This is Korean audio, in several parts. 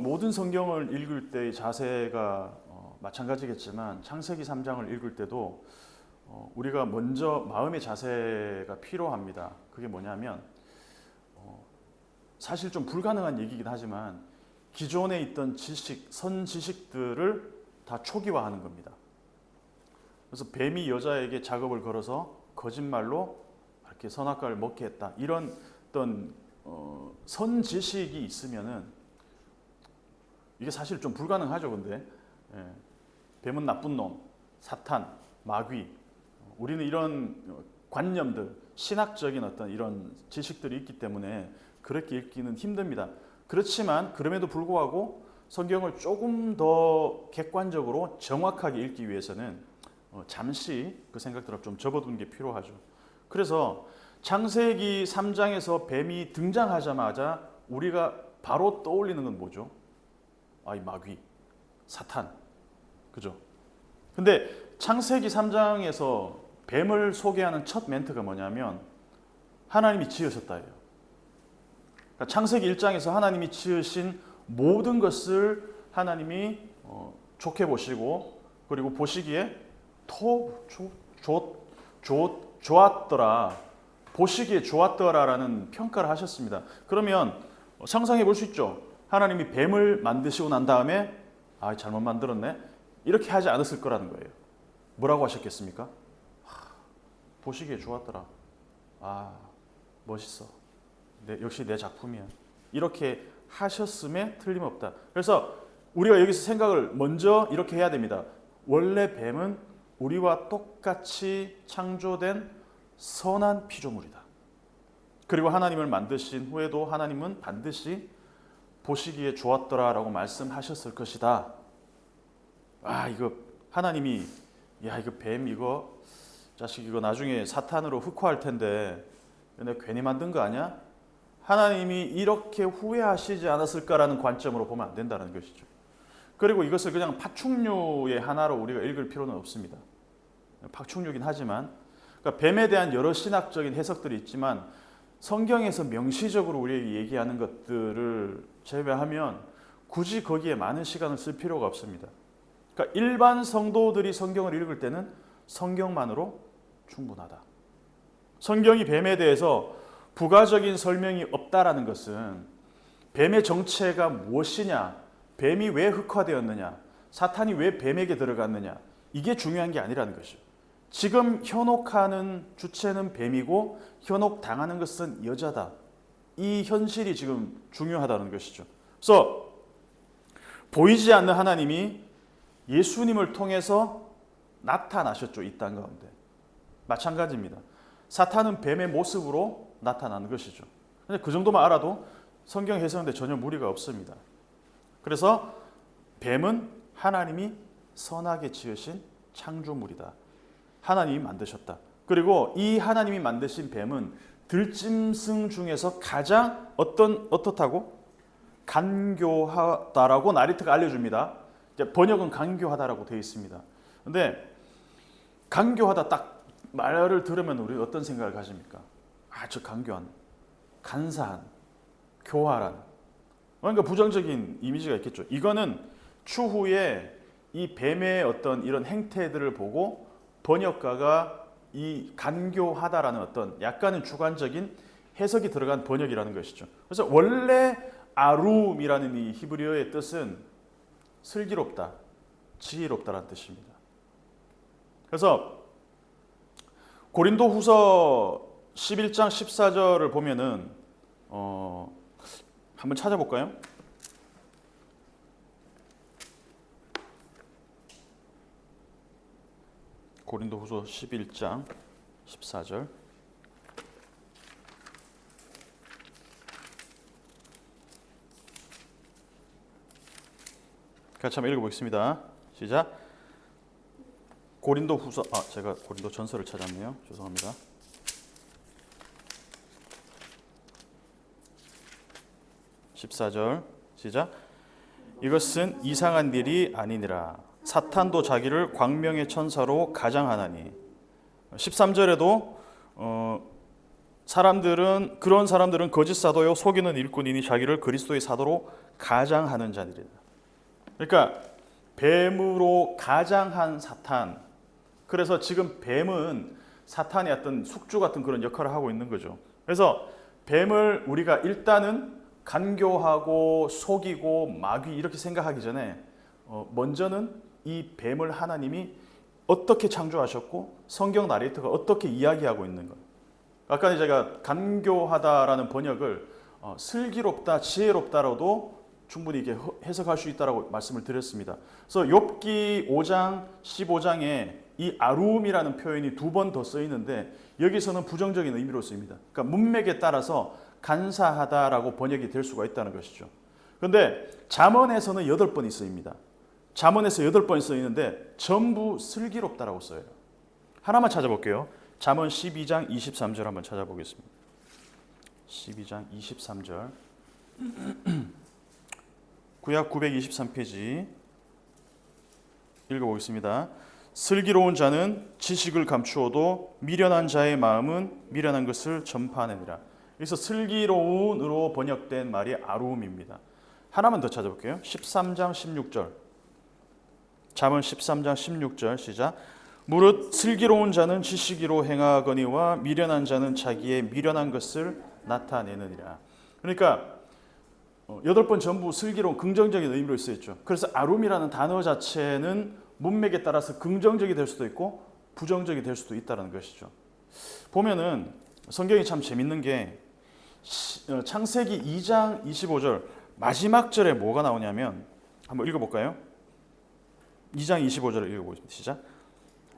모든 성경을 읽을 때의 자세가 마찬가지겠지만 창세기 3장을 읽을 때도 우리가 먼저 마음의 자세가 필요합니다. 그게 뭐냐면 사실 좀 불가능한 얘기이긴 하지만 기존에 있던 선지식들을 다 초기화하는 겁니다. 그래서 뱀이 여자에게 작업을 걸어서 거짓말로 이렇게 선악과를 먹게 했다. 이런 어떤 선지식이 있으면은 이게 사실 좀 불가능하죠. 근데 뱀은 나쁜 놈, 사탄, 마귀. 우리는 이런 관념들, 신학적인 어떤 이런 지식들이 있기 때문에 그렇게 읽기는 힘듭니다. 그렇지만 그럼에도 불구하고 성경을 조금 더 객관적으로 정확하게 읽기 위해서는 잠시 그 생각들을 좀 접어두는 게 필요하죠. 그래서 창세기 3장에서 뱀이 등장하자마자 우리가 바로 떠올리는 건 뭐죠? 이 마귀, 사탄, 그죠? 근데 창세기 3장에서 뱀을 소개하는 첫 멘트가 뭐냐면 하나님이 지으셨다예요. 그러니까 창세기 1장에서 하나님이 지으신 모든 것을 하나님이 좋게 보시고 그리고 보시기에 좋았더라. 보시기에 좋았더라라는 평가를 하셨습니다. 그러면 상상해 볼 수 있죠. 하나님이 뱀을 만드시고 난 다음에 잘못 만들었네. 이렇게 하지 않았을 거라는 거예요. 뭐라고 하셨겠습니까? 보시기에 좋았더라. 멋있어. 역시 내 작품이야. 이렇게 하셨음에 틀림없다. 그래서 우리가 여기서 생각을 먼저 이렇게 해야 됩니다. 원래 뱀은 우리와 똑같이 창조된 선한 피조물이다. 그리고 하나님을 만드신 후에도 하나님은 반드시 보시기에 좋았더라라고 말씀하셨을 것이다. 이거 하나님이 이거 뱀 이거 자식 이거 나중에 사탄으로 흑화할 텐데 내가 괜히 만든 거 아니야? 하나님이 이렇게 후회하시지 않았을까라는 관점으로 보면 안 된다는 것이죠. 그리고 이것을 그냥 파충류의 하나로 우리가 읽을 필요는 없습니다. 파충류긴 하지만 그러니까 뱀에 대한 여러 신학적인 해석들이 있지만 성경에서 명시적으로 우리에게 얘기하는 것들을 제외하면 굳이 거기에 많은 시간을 쓸 필요가 없습니다. 그러니까 일반 성도들이 성경을 읽을 때는 성경만으로 충분하다. 성경이 뱀에 대해서 부가적인 설명이 없다라는 것은 뱀의 정체가 무엇이냐, 뱀이 왜 흑화되었느냐, 사탄이 왜 뱀에게 들어갔느냐, 이게 중요한 게 아니라는 것이죠. 지금 현혹하는 주체는 뱀이고 현혹당하는 것은 여자다. 이 현실이 지금 중요하다는 것이죠. 그래서 보이지 않는 하나님이 예수님을 통해서 나타나셨죠. 이 땅 가운데. 마찬가지입니다. 사탄은 뱀의 모습으로 나타나는 것이죠. 그 정도만 알아도 성경 해석인데 전혀 무리가 없습니다. 그래서 뱀은 하나님이 선하게 지으신 창조물이다. 하나님이 만드셨다. 그리고 이 하나님이 만드신 뱀은 들짐승 중에서 가장 어떻다고? 간교하다라고 나리트가 알려줍니다. 번역은 간교하다라고 되어 있습니다. 근데 간교하다 딱 말을 들으면 우리 어떤 생각을 가집니까? 저 간교한, 간사한, 교활한. 그러니까 부정적인 이미지가 있겠죠. 이거는 추후에 이 뱀의 어떤 이런 행태들을 보고 번역가가 이 간교하다라는 어떤 약간은 주관적인 해석이 들어간 번역이라는 것이죠. 그래서 원래 아룸이라는 이 히브리어의 뜻은 슬기롭다, 지혜롭다라는 뜻입니다. 그래서 고린도후서 11장 14절을 보면은 한번 찾아볼까요? 고린도후서 11장 14절. 같이 한번 읽어보겠습니다. 시작. 고린도후서 제가 고린도전서를 찾았네요. 죄송합니다. (14절) 시작. 이것은 이상한 일이 아니니라. 사탄도 자기를 광명의 천사로 가장하나니. 13절에도 그런 사람들은 거짓 사도요 속이는 일꾼이니 자기를 그리스도의 사도로 가장하는 자들이다. 그러니까 뱀으로 가장한 사탄. 그래서 지금 뱀은 사탄의 어떤 숙주 같은 그런 역할을 하고 있는 거죠. 그래서 뱀을 우리가 일단은 간교하고 속이고 마귀 이렇게 생각하기 전에 먼저는 이 뱀을 하나님이 어떻게 창조하셨고 성경 나레이터가 어떻게 이야기하고 있는 것. 아까 제가 간교하다라는 번역을 슬기롭다, 지혜롭다라도 충분히 이렇게 해석할 수 있다라고 말씀을 드렸습니다. 그래서 욥기 5장 15장에 이 아룸이라는 표현이 2번 더 쓰이는데 여기서는 부정적인 의미로 쓰입니다. 그러니까 문맥에 따라서 간사하다라고 번역이 될 수가 있다는 것이죠. 그런데 잠언에서는 8번이 쓰입니다. 잠언에서 8번이 쓰이는데 전부 슬기롭다라고 써요. 하나만 찾아볼게요. 잠언 12장 23절 한번 찾아보겠습니다. 12장 23절. 구약 923페이지 읽어보겠습니다. 슬기로운 자는 지식을 감추어도 미련한 자의 마음은 미련한 것을 전파하느니라. 여기서 슬기로운으로 번역된 말이 아룸입니다. 하나만 더 찾아볼게요. 13장 16절. 잠언 13장 16절 시작. 무릇 슬기로운 자는 지식으로 행하거니와 미련한 자는 자기의 미련한 것을 나타내느니라. 그러니까 8번 전부 슬기로운 긍정적인 의미로 쓰였죠. 그래서 아룸이라는 단어 자체는 문맥에 따라서 긍정적이 될 수도 있고 부정적이 될 수도 있다는 것이죠. 보면은 성경이 참 재밌는 게 창세기 2장 25절 마지막 절에 뭐가 나오냐면 한번 읽어볼까요? 2장 25절을 읽어보겠습니다. 시작.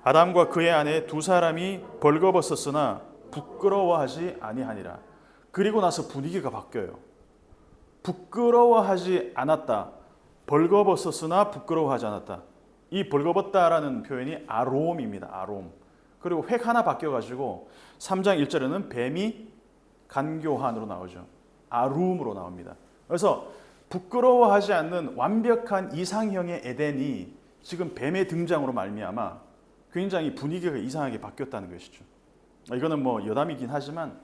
아담과 그의 아내 두 사람이 벌거벗었으나 부끄러워하지 아니하니라. 그리고 나서 분위기가 바뀌어요. 부끄러워하지 않았다. 벌거벗었으나 부끄러워하지 않았다. 이 벌거벗다라는 표현이 아롬입니다. 아롬. 그리고 획 하나 바뀌어가지고 3장 1절에는 뱀이 간교한으로 나오죠. 아룸으로 나옵니다. 그래서 부끄러워하지 않는 완벽한 이상형의 에덴이 지금 뱀의 등장으로 말미암아 굉장히 분위기가 이상하게 바뀌었다는 것이죠. 이거는 뭐 여담이긴 하지만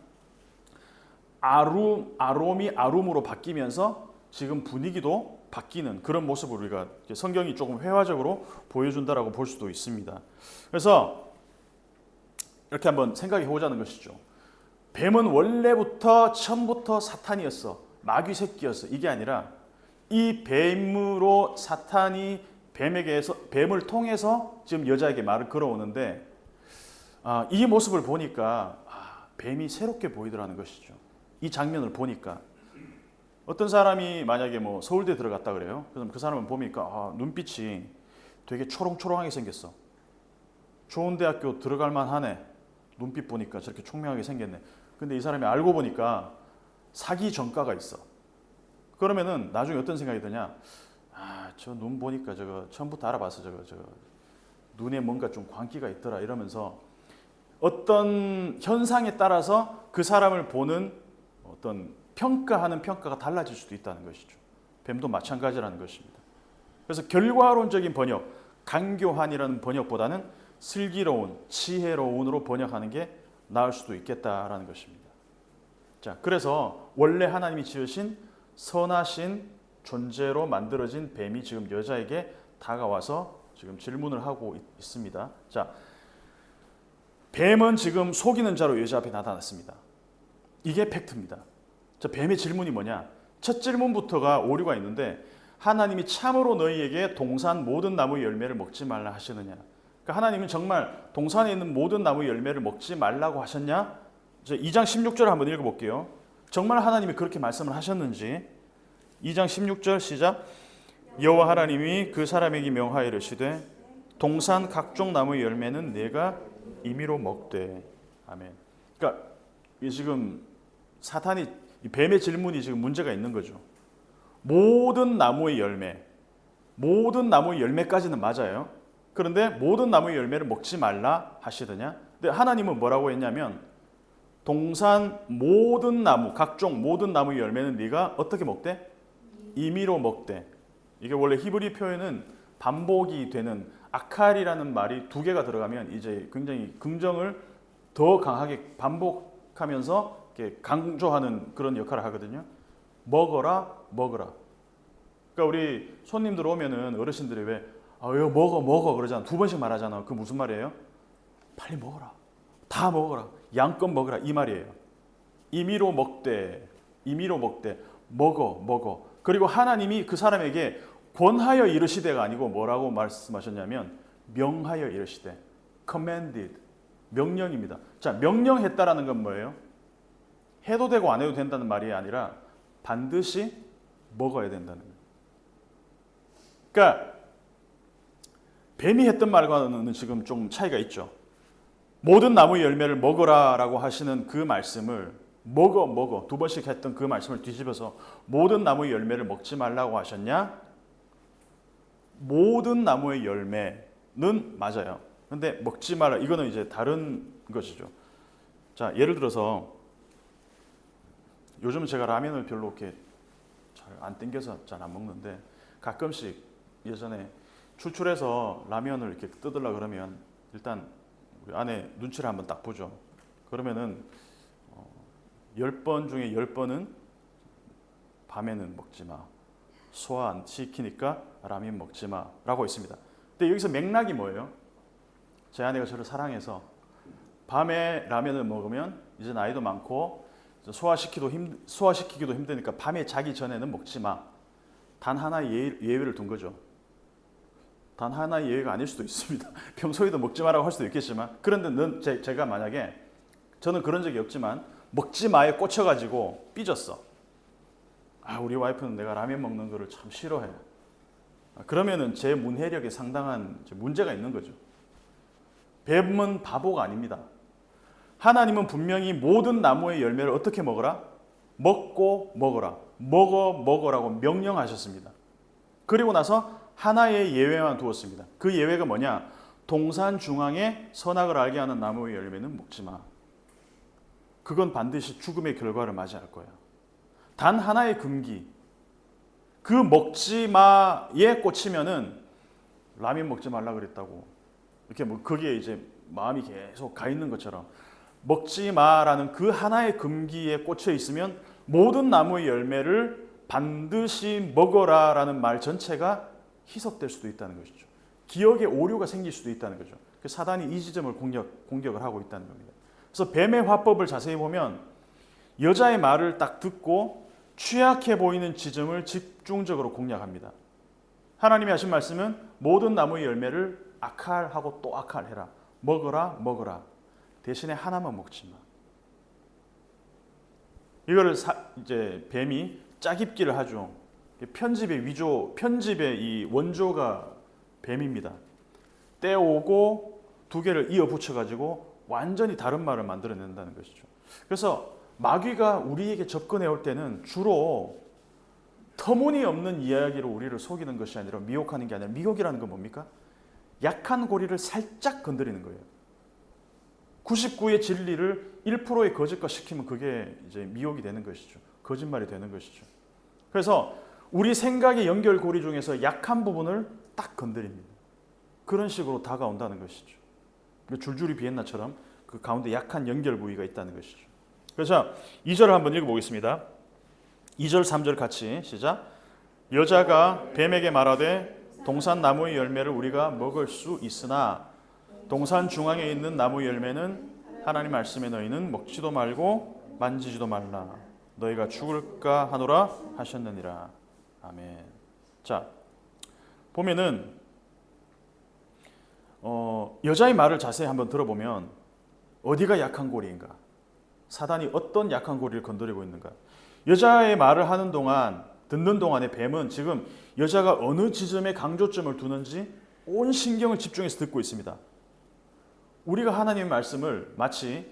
아롬이 아룸으로 바뀌면서 지금 분위기도 바뀌는 그런 모습을 우리가 성경이 조금 회화적으로 보여준다라고 볼 수도 있습니다. 그래서 이렇게 한번 생각해 보자는 것이죠. 뱀은 원래부터 처음부터 사탄이었어. 마귀 새끼였어. 이게 아니라 이 뱀으로 사탄이 뱀을 통해서 지금 여자에게 말을 걸어오는데 이 모습을 보니까 뱀이 새롭게 보이더라는 것이죠. 이 장면을 보니까 어떤 사람이 만약에 뭐 서울대 들어갔다 그래요. 그럼 그 사람을 보니까 눈빛이 되게 초롱초롱하게 생겼어. 좋은 대학교 들어갈 만하네. 눈빛 보니까 저렇게 총명하게 생겼네. 근데 이 사람이 알고 보니까 사기 전과가 있어. 그러면은 나중에 어떤 생각이 드냐? 저 눈 보니까 저거 처음부터 알아봤어. 저거 눈에 뭔가 좀 광기가 있더라 이러면서 어떤 현상에 따라서 그 사람을 보는 어떤 평가하는 평가가 달라질 수도 있다는 것이죠. 뱀도 마찬가지라는 것입니다. 그래서 결과론적인 번역, 간교한이라는 번역보다는 슬기로운, 지혜로운으로 번역하는 게 나을 수도 있겠다라는 것입니다. 자, 그래서 원래 하나님이 지으신 선하신 존재로 만들어진 뱀이 지금 여자에게 다가와서 지금 질문을 하고 있습니다. 자, 뱀은 지금 속이는 자로 여자 앞에 나타났습니다. 이게 팩트입니다. 자, 뱀의 질문이 뭐냐? 첫 질문부터가 오류가 있는데 하나님이 참으로 너희에게 동산 모든 나무의 열매를 먹지 말라 하시느냐? 그러니까 하나님은 정말 동산에 있는 모든 나무의 열매를 먹지 말라고 하셨냐? 이제 2장 16절을 한번 읽어볼게요. 정말 하나님이 그렇게 말씀을 하셨는지 2장 16절 시작. 여호와 하나님이 그 사람에게 명하여 이르시되 동산 각종 나무의 열매는 내가 임의로 먹되. 아멘. 그러니까 지금 사탄이 뱀의 질문이 지금 문제가 있는 거죠. 모든 나무의 열매까지는 맞아요. 그런데 모든 나무의 열매를 먹지 말라 하시더냐? 근데 하나님은 뭐라고 했냐면 동산 모든 나무, 각종 모든 나무의 열매는 네가 어떻게 먹되? 임의로 먹되. 이게 원래 히브리 표현은 반복이 되는 아칼이라는 말이 2개가 들어가면 이제 굉장히 긍정을 더 강하게 반복 하면서 이렇게 강조하는 그런 역할을 하거든요. 먹어라, 먹어라. 그러니까 우리 손님들 오면은 어르신들이 왜 이거 먹어 그러잖아. 두 번씩 말하잖아. 그 무슨 말이에요? 빨리 먹어라. 다 먹어라. 양껏 먹어라. 이 말이에요. 임의로 먹되, 임의로 먹되, 먹어. 그리고 하나님이 그 사람에게 권하여 이르시되가 아니고 뭐라고 말씀하셨냐면 명하여 이르시되, commanded, 명령입니다. 자, 명령했다라는 건 뭐예요? 해도 되고 안 해도 된다는 말이 아니라 반드시 먹어야 된다는 거예요. 그러니까 뱀이 했던 말과는 지금 좀 차이가 있죠. 모든 나무의 열매를 먹어라라고 하시는 그 말씀을 먹어 두 번씩 했던 그 말씀을 뒤집어서 모든 나무의 열매를 먹지 말라고 하셨냐? 모든 나무의 열매는 맞아요. 근데 먹지 말라, 이거는 이제 다른 것이죠. 자, 예를 들어서 요즘 제가 라면을 별로 이렇게 잘 안 땡겨서 잘 안 먹는데 가끔씩 예전에 출출해서 라면을 이렇게 뜯으려고 그러면 일단 우리 아내 눈치를 한번 딱 보죠. 그러면은 10번 중에 10번은 밤에는 먹지 마. 소화 안 시키니까 라면 먹지 마. 라고 있습니다. 근데 여기서 맥락이 뭐예요? 제 아내가 저를 사랑해서 밤에 라면을 먹으면 이제 나이도 많고 소화시키기도 힘드니까 밤에 자기 전에는 먹지 마. 단 하나의 예외를 둔 거죠. 단 하나의 예외가 아닐 수도 있습니다. 평소에도 먹지 마라고 할 수도 있겠지만, 그런데 제가 만약에 저는 그런 적이 없지만 먹지 마에 꽂혀가지고 삐졌어. 우리 와이프는 내가 라면 먹는 거를 참 싫어해. 그러면은 제 문해력에 상당한 문제가 있는 거죠. 뱀은 바보가 아닙니다. 하나님은 분명히 모든 나무의 열매를 어떻게 먹어라? 먹고 먹어라. 먹어라고 명령하셨습니다. 그리고 나서 하나의 예외만 두었습니다. 그 예외가 뭐냐? 동산 중앙에 선악을 알게 하는 나무의 열매는 먹지 마. 그건 반드시 죽음의 결과를 맞이할 거야. 단 하나의 금기. 그 먹지 마에 꽂히면은 라면 먹지 말라 그랬다고. 이렇게 거기에 이제 마음이 계속 가 있는 것처럼 먹지 마라는 그 하나의 금기에 꽂혀 있으면 모든 나무의 열매를 반드시 먹어라라는 말 전체가 희석될 수도 있다는 것이죠. 기억에 오류가 생길 수도 있다는 거죠. 사단이 이 지점을 공격을 하고 있다는 겁니다. 그래서 뱀의 화법을 자세히 보면 여자의 말을 딱 듣고 취약해 보이는 지점을 집중적으로 공략합니다. 하나님이 하신 말씀은 모든 나무의 열매를 악할하고 또 악할해라. 먹어라. 대신에 하나만 먹지 마. 이거를 이제 뱀이 짜깁기를 하죠. 편집의 이 원조가 뱀입니다. 떼오고 두 개를 이어 붙여가지고 완전히 다른 말을 만들어낸다는 것이죠. 그래서 마귀가 우리에게 접근해 올 때는 주로 터무니없는 이야기로 우리를 속이는 것이 아니라 미혹하는 게 아니라, 미혹이라는 건 뭡니까? 약한 고리를 살짝 건드리는 거예요. 99의 진리를 1%의 거짓과 시키면 그게 이제 미혹이 되는 것이죠. 거짓말이 되는 것이죠. 그래서 우리 생각의 연결고리 중에서 약한 부분을 딱 건드립니다. 그런 식으로 다가온다는 것이죠. 줄줄이 비엔나처럼 그 가운데 약한 연결 부위가 있다는 것이죠. 그래서 2절을 한번 읽어보겠습니다. 2절 3절 같이 시작. 여자가 뱀에게 말하되 동산 나무의 열매를 우리가 먹을 수 있으나 동산 중앙에 있는 나무 열매는 하나님 말씀에 너희는 먹지도 말고 만지지도 말라. 너희가 죽을까 하노라 하셨느니라. 아멘. 자, 보면은 여자의 말을 자세히 한번 들어보면 어디가 약한 고리인가? 사단이 어떤 약한 고리를 건드리고 있는가? 여자의 말을 하는 동안, 듣는 동안에 뱀은 지금 여자가 어느 지점에 강조점을 두는지 온 신경을 집중해서 듣고 있습니다. 우리가 하나님의 말씀을 마치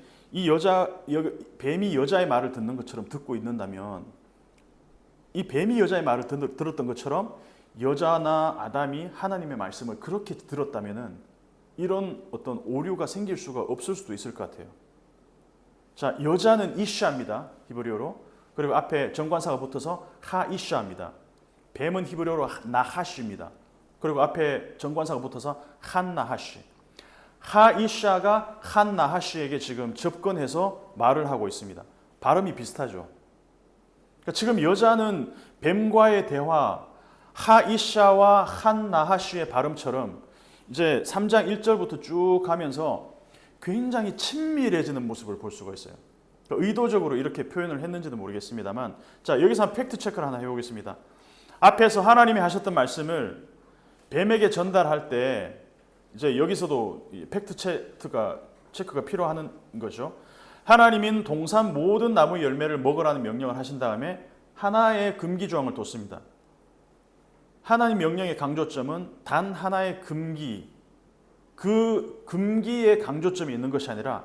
뱀이 여자의 말을 듣는 것처럼 듣고 있는다면, 이 뱀이 여자의 말을 들었던 것처럼 여자나 아담이 하나님의 말씀을 그렇게 들었다면은 이런 어떤 오류가 생길 수가 없을 수도 있을 것 같아요. 자, 여자는 이샤입니다. 히브리어로. 그리고 앞에 정관사가 붙어서 하이샤입니다. 뱀은 히브리어로 나하시입니다. 그리고 앞에 정관사가 붙어서 한나하시. 하이샤가 한 나하시에게 지금 접근해서 말을 하고 있습니다. 발음이 비슷하죠. 그러니까 지금 여자는 뱀과의 대화, 하이샤와 한 나하시의 발음처럼 이제 3장 1절부터 쭉 가면서 굉장히 친밀해지는 모습을 볼 수가 있어요. 그러니까 의도적으로 이렇게 표현을 했는지도 모르겠습니다만, 자, 여기서 한 팩트 체크를 하나 해보겠습니다. 앞에서 하나님이 하셨던 말씀을 뱀에게 전달할 때 이제 여기서도 팩트 체크가 필요한 거죠. 하나님은 동산 모든 나무의 열매를 먹으라는 명령을 하신 다음에 하나의 금기 조항을 뒀습니다. 하나님 명령의 강조점은 단 하나의 금기, 그 금기의 강조점이 있는 것이 아니라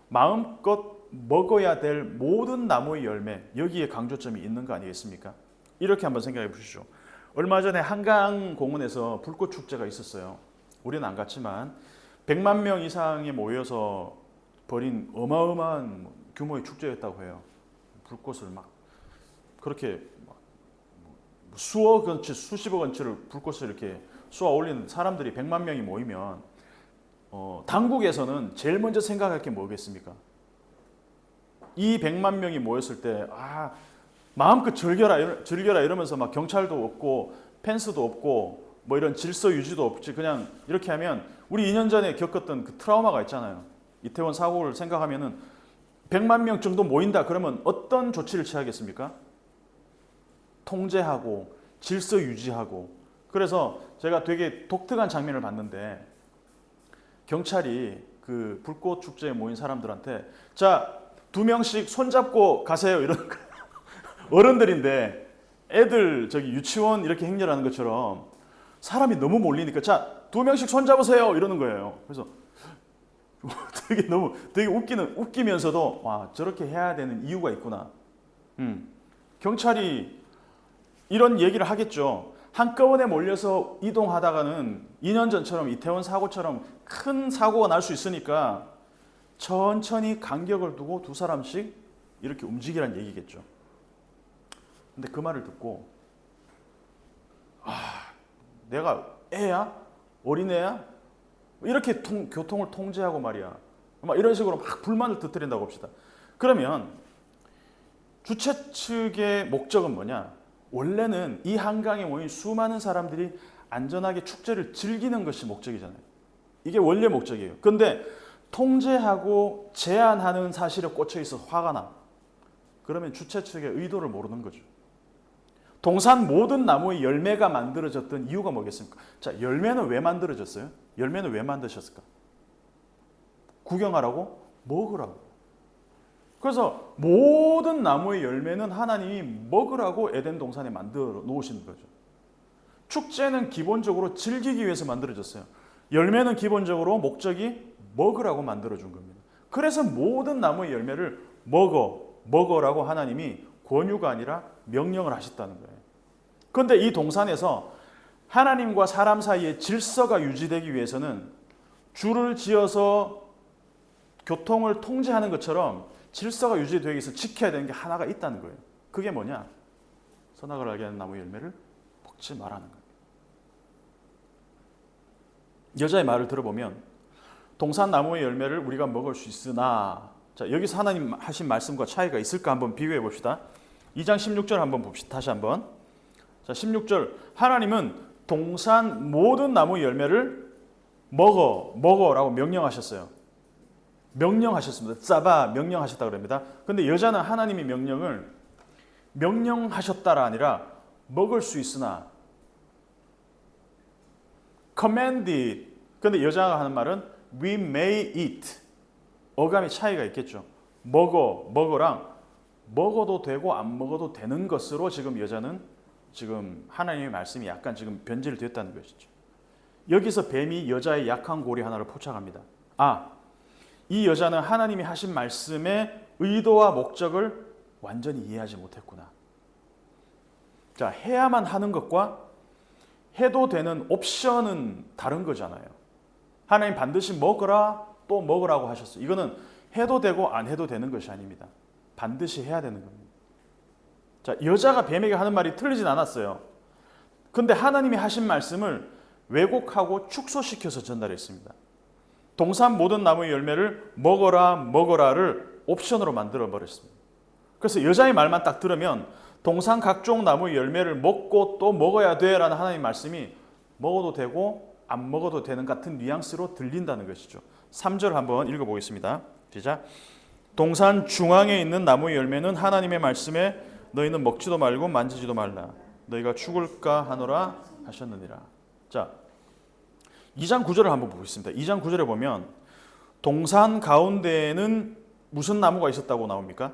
마음껏 먹어야 될 모든 나무의 열매, 여기에 강조점이 있는 거 아니겠습니까? 이렇게 한번 생각해 보시죠. 얼마 전에 한강공원에서 불꽃 축제가 있었어요. 우리는 안 갔지만 100만 명 이상이 모여서 벌인 어마어마한 규모의 축제였다고 해요. 불꽃을 막 그렇게 수억 원치, 수십억 원치를 불꽃을 이렇게 쏘아 올리는 사람들이 100만 명이 모이면 당국에서는 제일 먼저 생각할 게 뭐겠습니까? 이 100만 명이 모였을 때 마음껏 즐겨라 이러면서 막 경찰도 없고 펜스도 없고 뭐 이런 질서 유지도 없지, 그냥 이렇게 하면 우리 2년 전에 겪었던 그 트라우마가 있잖아요. 이태원 사고를 생각하면은 100만 명 정도 모인다 그러면 어떤 조치를 취하겠습니까? 통제하고 질서 유지하고. 그래서 제가 되게 독특한 장면을 봤는데 경찰이 그 불꽃 축제에 모인 사람들한테 자, 2명씩 손잡고 가세요 이러는 거예요. 어른들인데 애들 저기 유치원 이렇게 행렬하는 것처럼 사람이 너무 몰리니까 자, 2명씩 손잡으세요 이러는 거예요. 그래서 되게 웃기면서도 와, 저렇게 해야 되는 이유가 있구나. 경찰이 이런 얘기를 하겠죠. 한꺼번에 몰려서 이동하다가는 2년 전처럼 이태원 사고처럼 큰 사고가 날 수 있으니까 천천히 간격을 두고 2사람씩 이렇게 움직이라는 얘기겠죠. 근데 그 말을 듣고 내가 애야? 어린애야? 이렇게 교통을 통제하고 말이야. 막 이런 식으로 막 불만을 터뜨린다고 합시다. 그러면 주최 측의 목적은 뭐냐? 원래는 이 한강에 모인 수많은 사람들이 안전하게 축제를 즐기는 것이 목적이잖아요. 이게 원래 목적이에요. 그런데 통제하고 제한하는 사실에 꽂혀 있어 화가 나. 그러면 주최 측의 의도를 모르는 거죠. 동산 모든 나무의 열매가 만들어졌던 이유가 뭐겠습니까? 자, 열매는 왜 만들어졌어요? 열매는 왜 만드셨을까? 구경하라고? 먹으라고. 그래서 모든 나무의 열매는 하나님이 먹으라고 에덴 동산에 만들어 놓으신 거죠. 축제는 기본적으로 즐기기 위해서 만들어졌어요. 열매는 기본적으로 목적이 먹으라고 만들어준 겁니다. 그래서 모든 나무의 열매를 먹어라고 하나님이 권유가 아니라 명령을 하셨다는 거예요. 그런데 이 동산에서 하나님과 사람 사이의 질서가 유지되기 위해서는 줄을 지어서 교통을 통제하는 것처럼 질서가 유지되기 위해서 지켜야 되는 게 하나가 있다는 거예요. 그게 뭐냐? 선악을 알게 하는 나무 열매를 먹지 말라는 거예요. 여자의 말을 들어보면 동산 나무의 열매를 우리가 먹을 수 있으나, 자, 여기서 하나님 하신 말씀과 차이가 있을까 한번 비교해 봅시다. 2장 16절 한번 봅시다. 다시 한번. 자, 16절. 하나님은 동산 모든 나무 열매를 먹어라고 명령하셨어요. 명령하셨습니다. 짜바 명령하셨다 그럽니다. 그런데 여자는 하나님의 명령을 명령하셨다가 아니라 먹을 수 있으나 commanded. 그런데 여자가 하는 말은 we may eat. 어감의 차이가 있겠죠. 먹어랑 먹어도 되고 안 먹어도 되는 것으로 지금 여자는 지금 하나님의 말씀이 약간 지금 변질이 됐다는 것이죠. 여기서 뱀이 여자의 약한 고리 하나를 포착합니다. 이 여자는 하나님이 하신 말씀의 의도와 목적을 완전히 이해하지 못했구나. 자, 해야만 하는 것과 해도 되는 옵션은 다른 거잖아요. 하나님 반드시 먹으라 또 먹으라고 하셨어요. 이거는 해도 되고 안 해도 되는 것이 아닙니다. 반드시 해야 되는 겁니다. 자, 여자가 뱀에게 하는 말이 틀리진 않았어요. 근데 하나님이 하신 말씀을 왜곡하고 축소시켜서 전달했습니다. 동산 모든 나무의 열매를 먹어라 먹어라를 옵션으로 만들어 버렸습니다. 그래서 여자의 말만 딱 들으면 동산 각종 나무의 열매를 먹고 또 먹어야 돼라는 하나님의 말씀이 먹어도 되고 안 먹어도 되는 같은 뉘앙스로 들린다는 것이죠. 3절 한번 읽어보겠습니다. 시작. 동산 중앙에 있는 나무의 열매는 하나님의 말씀에 너희는 먹지도 말고 만지지도 말라. 너희가 죽을까 하노라 하셨느니라. 자, 2장 9절을 한번 보겠습니다. 2장 9절에 보면 동산 가운데에는 무슨 나무가 있었다고 나옵니까?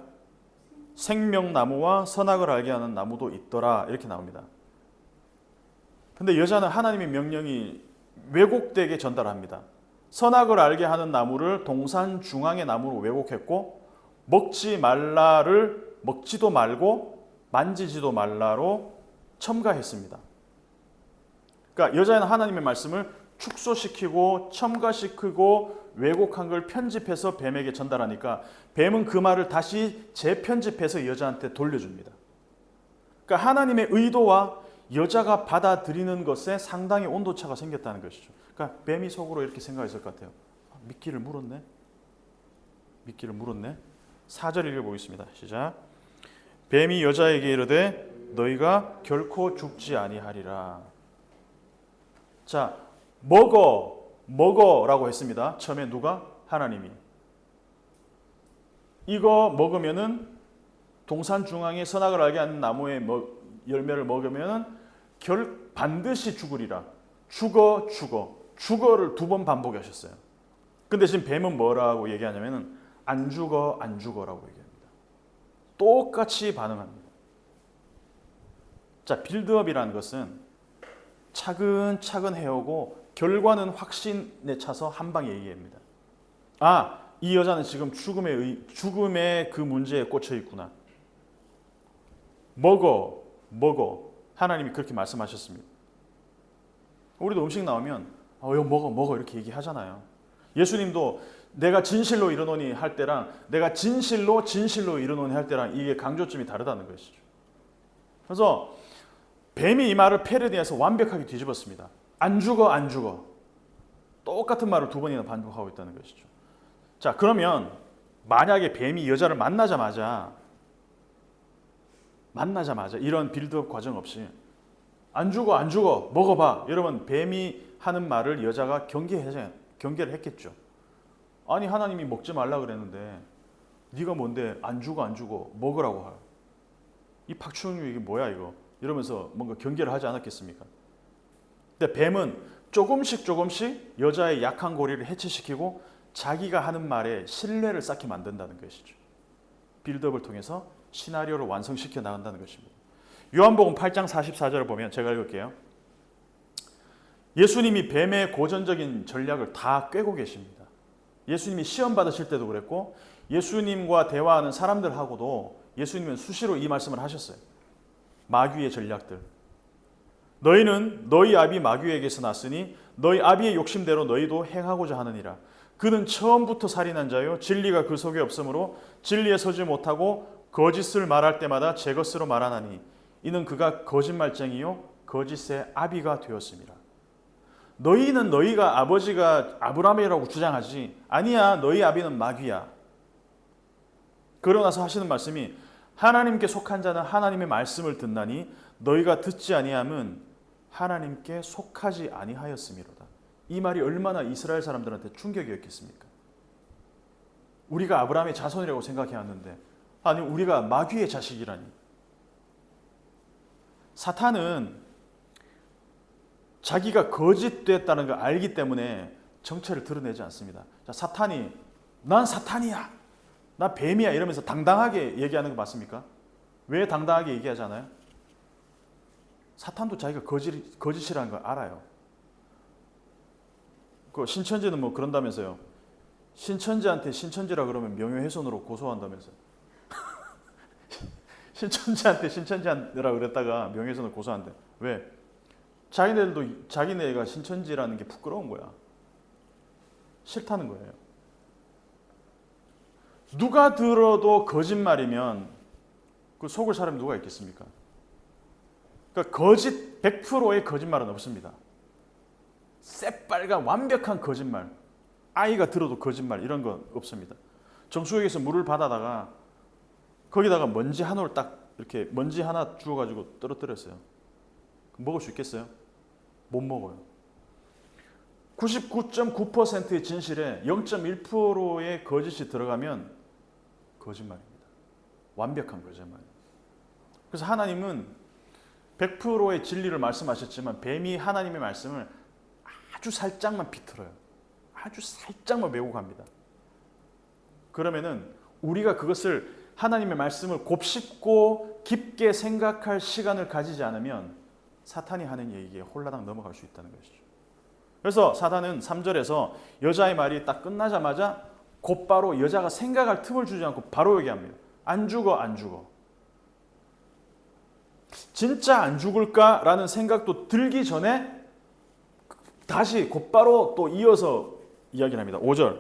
생명나무와 선악을 알게 하는 나무도 있더라 이렇게 나옵니다. 근데 여자는 하나님의 명령이 왜곡되게 전달합니다. 선악을 알게 하는 나무를 동산 중앙의 나무로 왜곡했고 먹지 말라를 먹지도 말고 만지지도 말라로 첨가했습니다. 그러니까 여자는 하나님의 말씀을 축소시키고 첨가시키고 왜곡한 걸 편집해서 뱀에게 전달하니까 뱀은 그 말을 다시 재편집해서 여자한테 돌려줍니다. 그러니까 하나님의 의도와 여자가 받아들이는 것에 상당히 온도차가 생겼다는 것이죠. 그러니까 뱀이 속으로 이렇게 생각했을 것 같아요. 미끼를 물었네. 미끼를 물었네. 4절 읽어보겠습니다. 시작. 뱀이 여자에게 이르되 너희가 결코 죽지 아니하리라. 자, 먹어라고 했습니다. 처음에 누가? 하나님이. 이거 먹으면은 동산 중앙에 선악을 알게 하는 나무의 열매를 먹으면은 반드시 죽으리라. 죽어를 2번 반복하셨어요. 근데 지금 뱀은 뭐라고 얘기하냐면은 안 죽어라고 얘기합니다. 똑같이 반응합니다. 자, 빌드업이라는 것은 차근차근 해오고 결과는 확신에 차서 한 방에 얘기합니다. 아, 이 여자는 지금 죽음의 그 문제에 꽂혀 있구나. 먹어. 하나님이 그렇게 말씀하셨습니다. 우리도 음식 나오면 이거 먹어 이렇게 얘기하잖아요. 예수님도 내가 진실로 이르노니 할 때랑 내가 진실로 이르노니 할 때랑 이게 강조점이 다르다는 것이죠. 그래서 뱀이 이 말을 패러디해서 완벽하게 뒤집었습니다. 안 죽어. 똑같은 말을 2번이나 반복하고 있다는 것이죠. 자, 그러면 만약에 뱀이 여자를 만나자마자 이런 빌드업 과정 없이 안 죽어 먹어봐. 여러분 뱀이 하는 말을 여자가 경계를 했겠죠. 아니 하나님이 먹지 말라 그랬는데 네가 뭔데 안 죽어 먹으라고 할. 이 박충유 이게 뭐야 이거. 이러면서 뭔가 경계를 하지 않았겠습니까? 근데 뱀은 조금씩 여자의 약한 고리를 해체시키고 자기가 하는 말에 신뢰를 쌓게 만든다는 것이죠. 빌드업을 통해서 시나리오를 완성시켜 나간다는 것입니다. 요한복음 8장 44절을 보면 제가 읽을게요. 예수님이 뱀의 고전적인 전략을 다 꿰고 계십니다. 예수님이 시험 받으실 때도 그랬고 예수님과 대화하는 사람들하고도 예수님은 수시로 이 말씀을 하셨어요. 마귀의 전략들. 너희는 너희 아비 마귀에게서 났으니 너희 아비의 욕심대로 너희도 행하고자 하느니라. 그는 처음부터 살인한 자요 진리가 그 속에 없으므로 진리에 서지 못하고 거짓을 말할 때마다 제 것으로 말하나니 이는 그가 거짓말쟁이요 거짓의 아비가 되었습니다. 너희는 너희가 아버지가 아브라함이라고 주장하지 아니야 너희 아비는 마귀야. 그러나서 하시는 말씀이 하나님께 속한 자는 하나님의 말씀을 듣나니 너희가 듣지 아니함은 하나님께 속하지 아니하였음이로다. 이 말이 얼마나 이스라엘 사람들한테 충격이었겠습니까? 우리가 아브라함의 자손이라고 생각해왔는데 아니 우리가 마귀의 자식이라니. 사탄은 자기가 거짓됐다는 걸 알기 때문에 정체를 드러내지 않습니다. 자, 사탄이 난 사탄이야 나 뱀이야 이러면서 당당하게 얘기하는 거 맞습니까? 왜 당당하게 얘기하잖아요? 사탄도 자기가 거짓이라는 걸 알아요. 그 신천지는 뭐 그런다면서요. 신천지한테 신천지라 그러면 명예훼손으로 고소한다면서요. 신천지한테 신천지라 그랬다가 명예훼손을 고소한대. 왜? 자기네들도 자기네가 신천지라는 게 부끄러운 거야. 싫다는 거예요. 누가 들어도 거짓말이면 그 속을 사람이 누가 있겠습니까? 그러니까 100%의 거짓말은 없습니다. 새빨간 완벽한 거짓말. 아이가 들어도 거짓말 이런 건 없습니다. 정수기에서 물을 받아다가 거기다가 먼지 한 올 딱 이렇게 먼지 하나 주워가지고 떨어뜨렸어요. 먹을 수 있겠어요? 못 먹어요. 99.9%의 진실에 0.1%의 거짓이 들어가면 거짓말입니다. 완벽한 거짓말. 그래서 하나님은 100%의 진리를 말씀하셨지만 뱀이 하나님의 말씀을 아주 살짝만 비틀어요. 아주 살짝만 메고 갑니다. 그러면은 우리가 그것을 하나님의 말씀을 곱씹고 깊게 생각할 시간을 가지지 않으면 사탄이 하는 얘기에 홀라당 넘어갈 수 있다는 것이죠. 그래서 사탄은 3절에서 여자의 말이 딱 끝나자마자 곧바로 여자가 생각할 틈을 주지 않고 바로 얘기합니다. 안 죽어, 안 죽어. 진짜 안 죽을까라는 생각도 들기 전에 다시 곧바로 또 이어서 이야기를 합니다. 5절.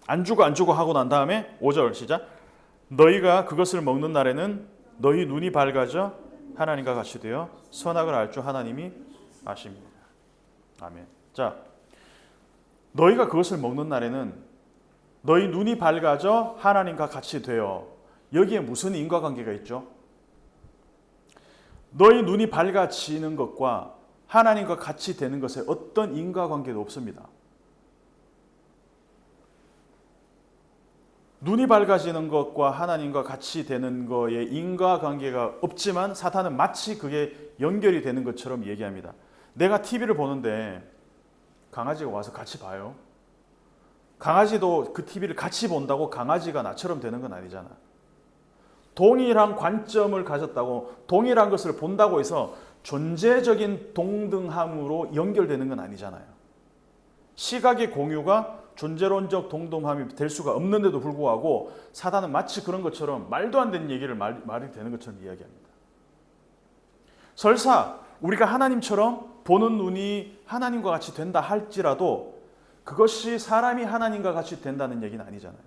안 죽어, 안 죽어 하고 난 다음에 5절 시작. 너희가 그것을 먹는 날에는 너희 눈이 밝아져 하나님과 같이 되어 선악을 알 줄 하나님이 아십니다. 아멘. 자, 너희가 그것을 먹는 날에는 너희 눈이 밝아져 하나님과 같이 되어. 여기에 무슨 인과관계가 있죠? 너희 눈이 밝아지는 것과 하나님과 같이 되는 것에 어떤 인과관계도 없습니다. 눈이 밝아지는 것과 하나님과 같이 되는 것에 인과관계가 없지만 사탄은 마치 그게 연결이 되는 것처럼 얘기합니다. 내가 TV를 보는데 강아지가 와서 같이 봐요. 강아지도 그 TV를 같이 본다고 강아지가 나처럼 되는 건 아니잖아. 동일한 관점을 가졌다고 동일한 것을 본다고 해서 존재적인 동등함으로 연결되는 건 아니잖아요. 시각의 공유가 존재론적 동등함이 될 수가 없는데도 불구하고 사단은 마치 그런 것처럼 말도 안 되는 얘기를 말이 되는 것처럼 이야기합니다. 설사 우리가 하나님처럼 보는 눈이 하나님과 같이 된다 할지라도 그것이 사람이 하나님과 같이 된다는 얘기는 아니잖아요.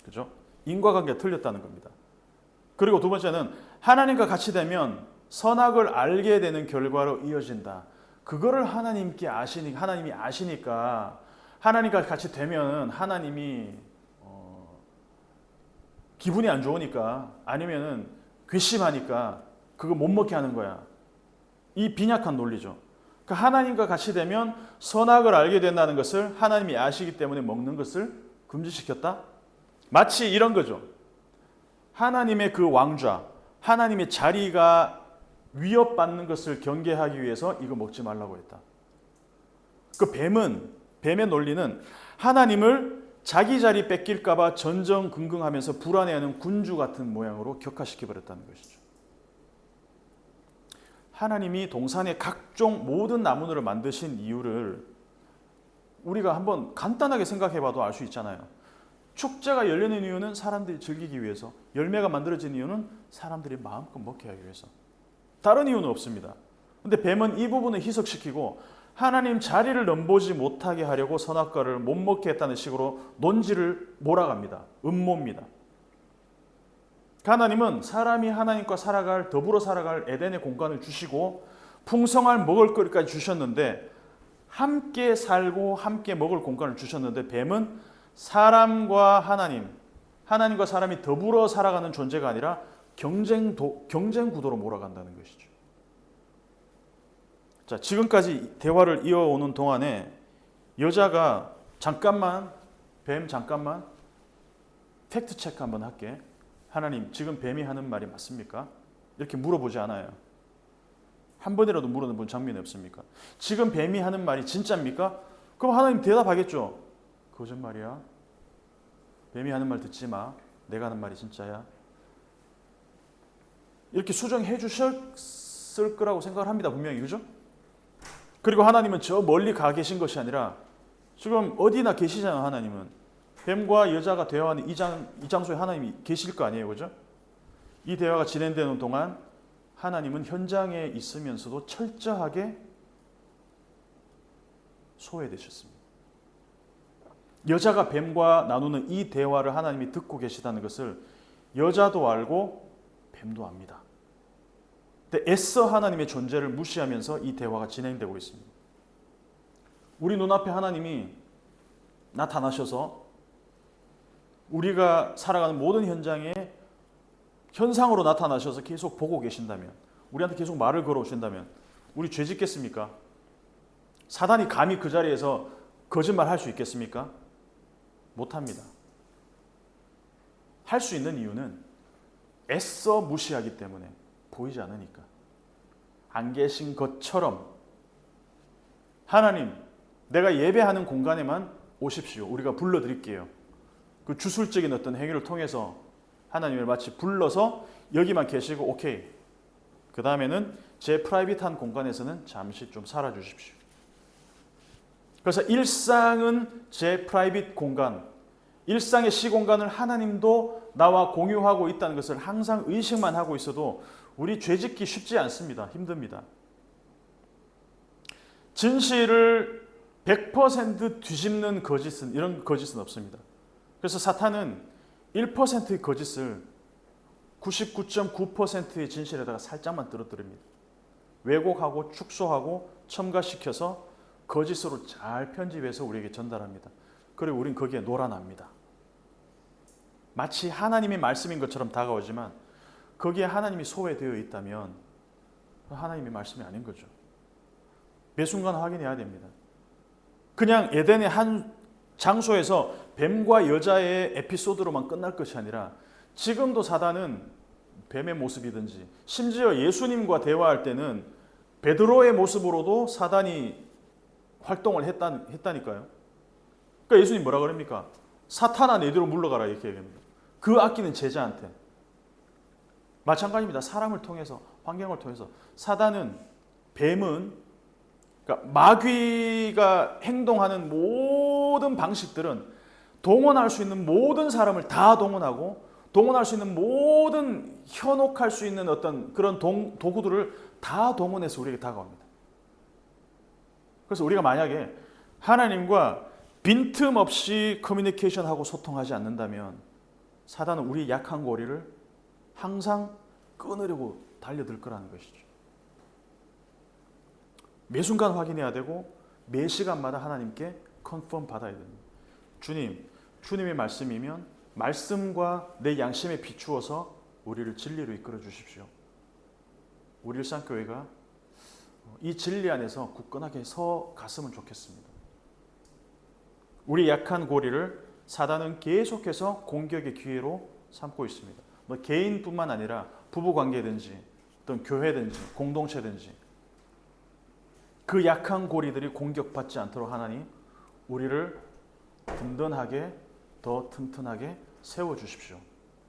그죠? 인과관계가 틀렸다는 겁니다. 그리고 두 번째는 하나님과 같이 되면 선악을 알게 되는 결과로 이어진다. 그거를 하나님이 아시니까 하나님과 같이 되면 하나님이 기분이 안 좋으니까 아니면은 괘씸하니까 그거 못 먹게 하는 거야. 이 빈약한 논리죠. 그 하나님과 같이 되면 선악을 알게 된다는 것을 하나님이 아시기 때문에 먹는 것을 금지시켰다. 마치 이런 거죠. 하나님의 그 왕좌, 하나님의 자리가 위협받는 것을 경계하기 위해서 이거 먹지 말라고 했다. 그 뱀의 논리는 하나님을 자기 자리 뺏길까 봐 전전긍긍하면서 불안해하는 군주 같은 모양으로 격화시켜버렸다는 것이죠. 하나님이 동산의 각종 모든 나무들을 만드신 이유를 우리가 한번 간단하게 생각해봐도 알 수 있잖아요. 축제가 열리는 이유는 사람들이 즐기기 위해서, 열매가 만들어진 이유는 사람들이 마음껏 먹게 하기 위해서. 다른 이유는 없습니다. 근데 뱀은 이 부분을 희석시키고 하나님 자리를 넘보지 못하게 하려고 선악과를 못 먹게 했다는 식으로 논지를 몰아갑니다. 음모입니다. 하나님은 사람이 하나님과 더불어 살아갈 에덴의 공간을 주시고 풍성한 먹을거리까지 주셨는데 함께 살고 함께 먹을 공간을 주셨는데 뱀은 사람과 하나님과 사람이 더불어 살아가는 존재가 아니라 경쟁 구도로 몰아간다는 것이죠. 자, 지금까지 대화를 이어오는 동안에 여자가 뱀 잠깐만 팩트 체크 한번 할게. 하나님, 지금 뱀이 하는 말이 맞습니까? 이렇게 물어보지 않아요. 한 번이라도 물어본 장면이 없습니까? 지금 뱀이 하는 말이 진짜입니까? 그럼 하나님 대답하겠죠. 거짓말이야. 뱀이 하는 말 듣지 마. 내가 하는 말이 진짜야. 이렇게 수정해 주셨을 거라고 생각을 합니다. 분명히. 그죠? 그리고 하나님은 저 멀리 가 계신 것이 아니라 지금 어디나 계시잖아요. 하나님은. 뱀과 여자가 대화하는 이 장소에 하나님이 계실 거 아니에요. 그죠? 이 대화가 진행되는 동안 하나님은 현장에 있으면서도 철저하게 소외되셨습니다. 여자가 뱀과 나누는 이 대화를 하나님이 듣고 계시다는 것을 여자도 알고 뱀도 압니다. 근데 애써 하나님의 존재를 무시하면서 이 대화가 진행되고 있습니다. 우리 눈앞에 하나님이 나타나셔서 우리가 살아가는 모든 현장에 현상으로 나타나셔서 계속 보고 계신다면, 우리한테 계속 말을 걸어오신다면 우리 죄 짓겠습니까? 사단이 감히 그 자리에서 거짓말 할 수 있겠습니까? 못합니다. 할 수 있는 이유는 애써 무시하기 때문에, 보이지 않으니까. 안 계신 것처럼 하나님, 내가 예배하는 공간에만 오십시오. 우리가 불러드릴게요. 그 주술적인 어떤 행위를 통해서 하나님을 마치 불러서 여기만 계시고 오케이. 그 다음에는 제 프라이빗한 공간에서는 잠시 좀 살아주십시오. 그래서 일상은 제 프라이빗 공간, 일상의 시공간을 하나님도 나와 공유하고 있다는 것을 항상 의식만 하고 있어도 우리 죄짓기 쉽지 않습니다. 힘듭니다. 진실을 100% 뒤집는 거짓은, 이런 거짓은 없습니다. 그래서 사탄은 1%의 거짓을 99.9%의 진실에다가 살짝만 떨어뜨립니다. 왜곡하고 축소하고 첨가시켜서 거짓으로 잘 편집해서 우리에게 전달합니다. 그리고 우린 거기에 놀아납니다. 마치 하나님의 말씀인 것처럼 다가오지만 거기에 하나님이 소외되어 있다면 하나님의 말씀이 아닌 거죠. 매 순간 확인해야 됩니다. 그냥 에덴의 한 장소에서 뱀과 여자의 에피소드로만 끝날 것이 아니라 지금도 사단은 뱀의 모습이든지, 심지어 예수님과 대화할 때는 베드로의 모습으로도 사단이 활동을 했다니까요. 그러니까 예수님 뭐라 그럽니까? 사탄아 내 뒤로 물러가라 이렇게 얘기합니다. 그 아끼는 제자한테. 마찬가지입니다. 사람을 통해서, 환경을 통해서. 사단은, 뱀은, 그러니까 마귀가 행동하는 모든 방식들은 동원할 수 있는 모든 사람을 다 동원하고 동원할 수 있는 모든 현혹할 수 있는 어떤 그런 도구들을 다 동원해서 우리에게 다가옵니다. 그래서 우리가 만약에 하나님과 빈틈없이 커뮤니케이션하고 소통하지 않는다면 사단은 우리의 약한 고리를 항상 끊으려고 달려들 거라는 것이죠. 매 순간 확인해야 되고 매 시간마다 하나님께 컨펌 받아야 됩니다. 주님의 말씀이면 말씀과 내 양심에 비추어서 우리를 진리로 이끌어 주십시오. 우리 일상교회가 이 진리 안에서 굳건하게 서 갔으면 좋겠습니다. 우리 약한 고리를 사단은 계속해서 공격의 기회로 삼고 있습니다. 뭐 개인뿐만 아니라 부부관계든지 어떤 교회든지 공동체든지 그 약한 고리들이 공격받지 않도록 하나님 우리를 든든하게 더 튼튼하게 세워주십시오.